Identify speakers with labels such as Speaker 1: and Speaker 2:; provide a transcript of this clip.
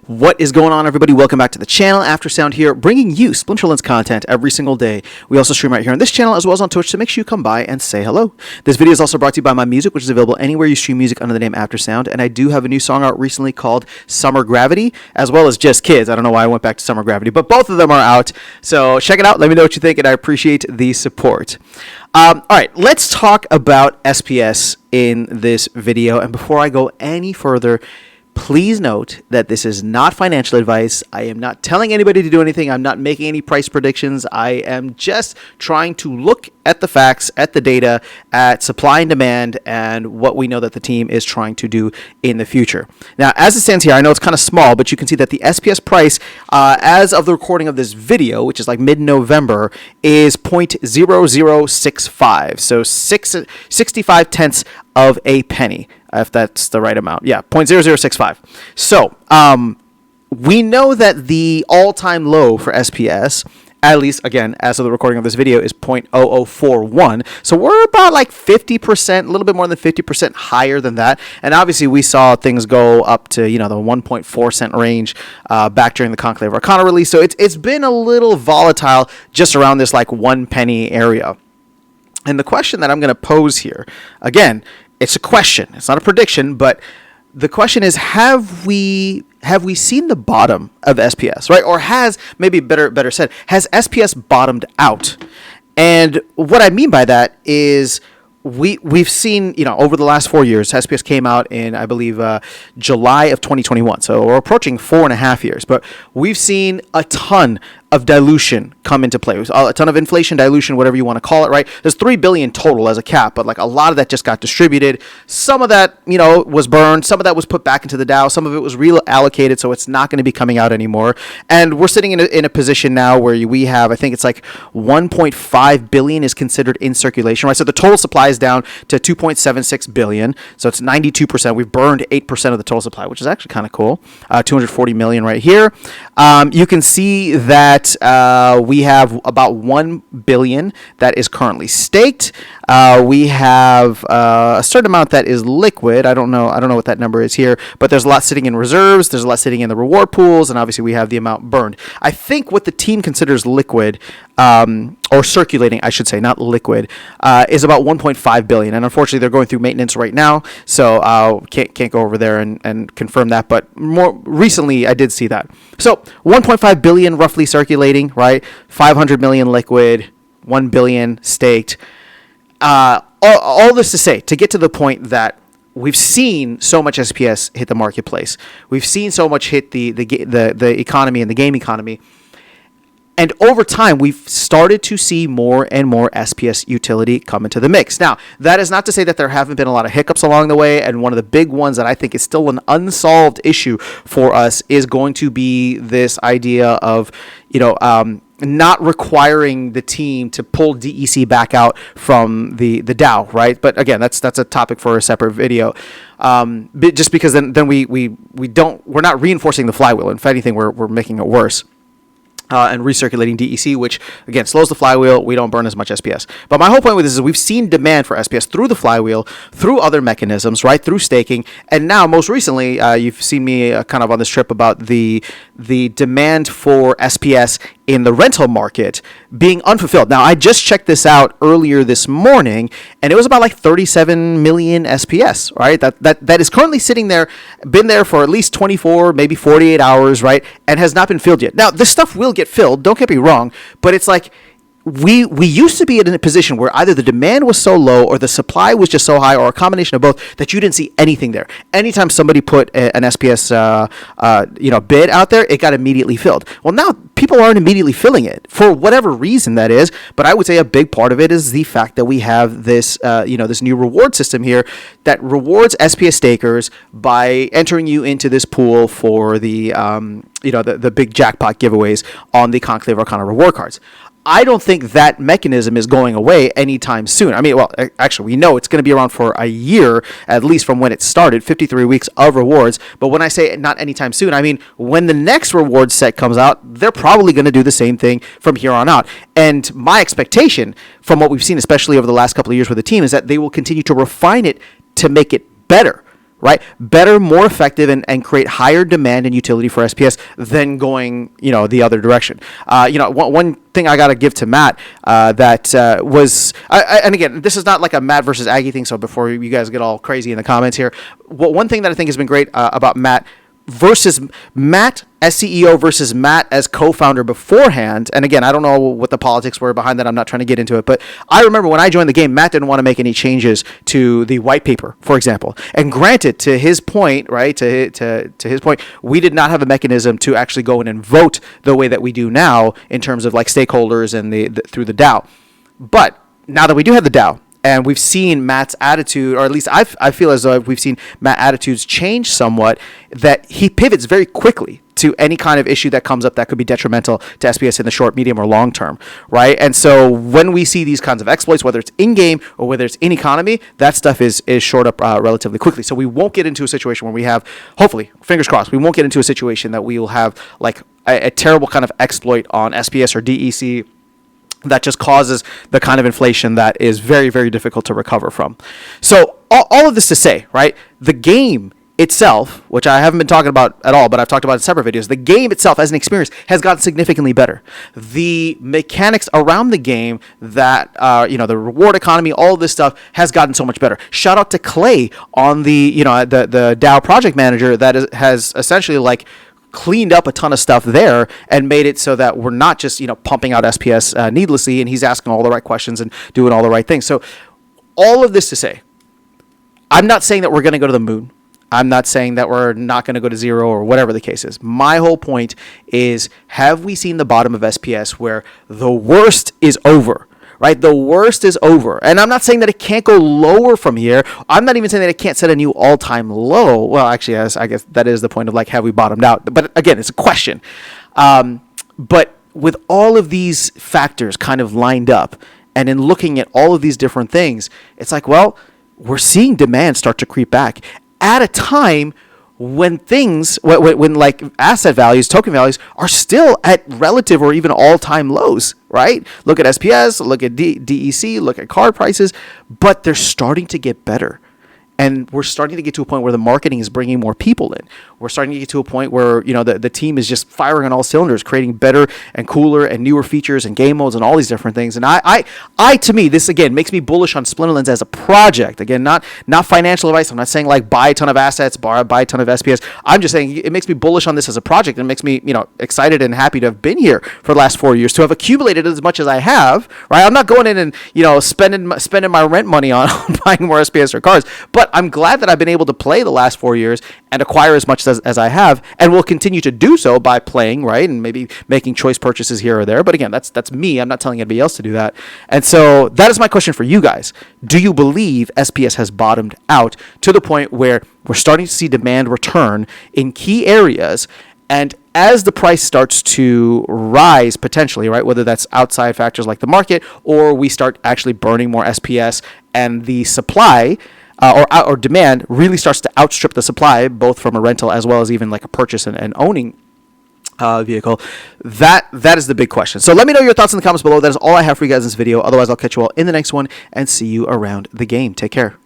Speaker 1: What is going on, everybody? Welcome back to the channel. Aftersound here, bringing you Splinterlands content every single day. We also stream right here on this channel as well as on Twitch, so make sure you come by and say hello. This video is also brought to you by my music, which is available anywhere you stream music under the name Aftersound, and I do have a new song out recently called Summer Gravity, as well as Just Kids. I don't know why I went back to Summer Gravity, but both of them are out, so check it out. Let me know what you think, and I appreciate the support. All right, let's talk about SPS in this video, and before I go any further, please note that this is not financial advice. I am not telling anybody to do anything. I'm not making any price predictions. I am just trying to look at the facts, at the data, at supply and demand, and what we know that the team is trying to do in the future. Now, as it stands here, I know it's kind of small, but you can see that the SPS price, as of the recording of this video, which is like mid-November, is 0.0065. So 65 tenths of a penny, if that's the right amount. Yeah, 0.0065. So we know that the all-time low for SPS, at least, again, as of the recording of this video, is 0.0041. So we're about like 50%, a little bit more than 50% higher than that. And obviously, we saw things go up to, the 1.4 cent range back during the Conclave Arcana release. So it's been a little volatile just around this like 1 penny area. And the question that I'm going to pose here, again, it's a question. It's not a prediction, but the question is: Have we seen the bottom of SPS, right? Or has, maybe better said, has SPS bottomed out? And what I mean by that is we've seen, over the last 4 years, SPS came out in, I believe, July of 2021. So we're approaching 4.5 years, but we've seen a ton of dilution come into play. A ton of inflation, dilution, whatever you want to call it, right? There's $3 billion total as a cap, but like a lot of that just got distributed. Some of that, was burned. Some of that was put back into the DAO. Some of it was reallocated, so it's not going to be coming out anymore. And we're sitting in a position now where we have, I think it's like 1.5 billion is considered in circulation, right? So the total supply is down to 2.76 billion. So it's 92%. We've burned 8% of the total supply, which is actually kind of cool. 240 million right here. You can see that we have about 1 billion that is currently staked. We have a certain amount that is liquid. I don't know what that number is here, but there's a lot sitting in reserves. There's a lot sitting in the reward pools, and obviously we have the amount burned. I think what the team considers liquid, or circulating, I should say, not liquid, is about 1.5 billion. And unfortunately, they're going through maintenance right now, so can't go over there and confirm that. But more recently, I did see that. So 1.5 billion roughly circulating, right? 500 million liquid, 1 billion staked. All this to say, to get to the point that we've seen so much SPS hit the marketplace. We've seen so much hit the economy and the game economy. And over time, we've started to see more and more SPS utility come into the mix. Now, that is not to say that there haven't been a lot of hiccups along the way. And one of the big ones that I think is still an unsolved issue for us is going to be this idea of, not requiring the team to pull DEC back out from the DAO, right? But again, that's a topic for a separate video. Just because then we're not reinforcing the flywheel. If anything, we're making it worse. And recirculating DEC, which, again, slows the flywheel. We don't burn as much SPS. But my whole point with this is we've seen demand for SPS through the flywheel, through other mechanisms, right, through staking. And now, most recently, you've seen me kind of on this trip about the demand for SPS in the rental market being unfulfilled. Now, I just checked this out earlier this morning, and it was about like 37 million SPS, right? That is currently sitting there, been there for at least 24, maybe 48 hours, right, and has not been filled yet. Now, this stuff will get filled, don't get me wrong, but it's like we used to be in a position where either the demand was so low or the supply was just so high, or a combination of both, that you didn't see anything there. Anytime somebody put an SPS bid out there, it got immediately filled. Well, now people aren't immediately filling it for whatever reason that is, but I would say a big part of it is the fact that we have this this new reward system here that rewards SPS stakers by entering you into this pool for the the big jackpot giveaways on the Conclave Arcana reward cards. I don't think that mechanism is going away anytime soon. I mean, well, actually, we know it's going to be around for a year, at least from when it started, 53 weeks of rewards. But when I say not anytime soon, I mean when the next reward set comes out, they're probably going to do the same thing from here on out. And my expectation from what we've seen, especially over the last couple of years with the team, is that they will continue to refine it to make it better. right? Better, more effective, and create higher demand and utility for SPS than going, the other direction. One thing I got to give to Matt that was, and again, this is not like a Matt versus Aggie thing, so before you guys get all crazy in the comments here, one thing that I think has been great about Matt versus Matt as CEO versus Matt as co-founder beforehand. And again, I don't know what the politics were behind that. I'm not trying to get into it. But I remember when I joined the game, Matt didn't want to make any changes to the white paper, for example. And granted, to his point, right, to his point, we did not have a mechanism to actually go in and vote the way that we do now in terms of like stakeholders and through the DAO. But now that we do have the DAO, and we've seen Matt's attitude, or at least I feel as though we've seen Matt's attitudes change somewhat, that he pivots very quickly to any kind of issue that comes up that could be detrimental to SPS in the short, medium, or long term, right? And so when we see these kinds of exploits, whether it's in-game or whether it's in economy, that stuff is shored up relatively quickly. So we won't get into a situation where we have, hopefully, fingers crossed, we won't get into a situation that we will have like a terrible kind of exploit on SPS or DEC that just causes the kind of inflation that is very, very difficult to recover from. So all of this to say, right, the game itself, which I haven't been talking about at all, but I've talked about in separate videos, the game itself as an experience has gotten significantly better. The mechanics around the game, that the reward economy, all of this stuff has gotten so much better. Shout out to Clay on the DAO project manager that has essentially like cleaned up a ton of stuff there and made it so that we're not just pumping out SPS needlessly, and he's asking all the right questions and doing all the right things. So all of this to say, I'm not saying that we're going to go to the moon. I'm not saying that we're not going to go to zero or whatever the case is. My whole point is, have we seen the bottom of SPS where the worst is over? Right? The worst is over. And I'm not saying that it can't go lower from here. I'm not even saying that it can't set a new all-time low. Well, actually, I guess that is the point of like, have we bottomed out? But again, it's a question. But with all of these factors kind of lined up, and in looking at all of these different things, it's like, well, we're seeing demand start to creep back at a time when when like asset values, token values are still at relative or even all-time lows, right? Look at SPS, look at DEC, look at card prices, but they're starting to get better. And we're starting to get to a point where the marketing is bringing more people in. We're starting to get to a point where, the team is just firing on all cylinders, creating better and cooler and newer features and game modes and all these different things. And to me, this again makes me bullish on Splinterlands as a project. Again, not financial advice. I'm not saying like buy a ton of assets, buy a ton of SPS. I'm just saying it makes me bullish on this as a project, and makes me, excited and happy to have been here for the last 4 years, to have accumulated as much as I have, right? I'm not going in and, spending my rent money on buying more SPS or cards, but I'm glad that I've been able to play the last 4 years and acquire as much as I have, and will continue to do so by playing, right, and maybe making choice purchases here or there. But again, that's me. I'm not telling anybody else to do that. And so that is my question for you guys. Do you believe SPS has bottomed out to the point where we're starting to see demand return in key areas, and as the price starts to rise potentially, right, whether that's outside factors like the market, or we start actually burning more SPS and the supply or demand really starts to outstrip the supply, both from a rental as well as even like a purchase and owning vehicle? That is the big question. So let me know your thoughts in the comments below. That is all I have for you guys in this video. Otherwise, I'll catch you all in the next one and see you around the game. Take care.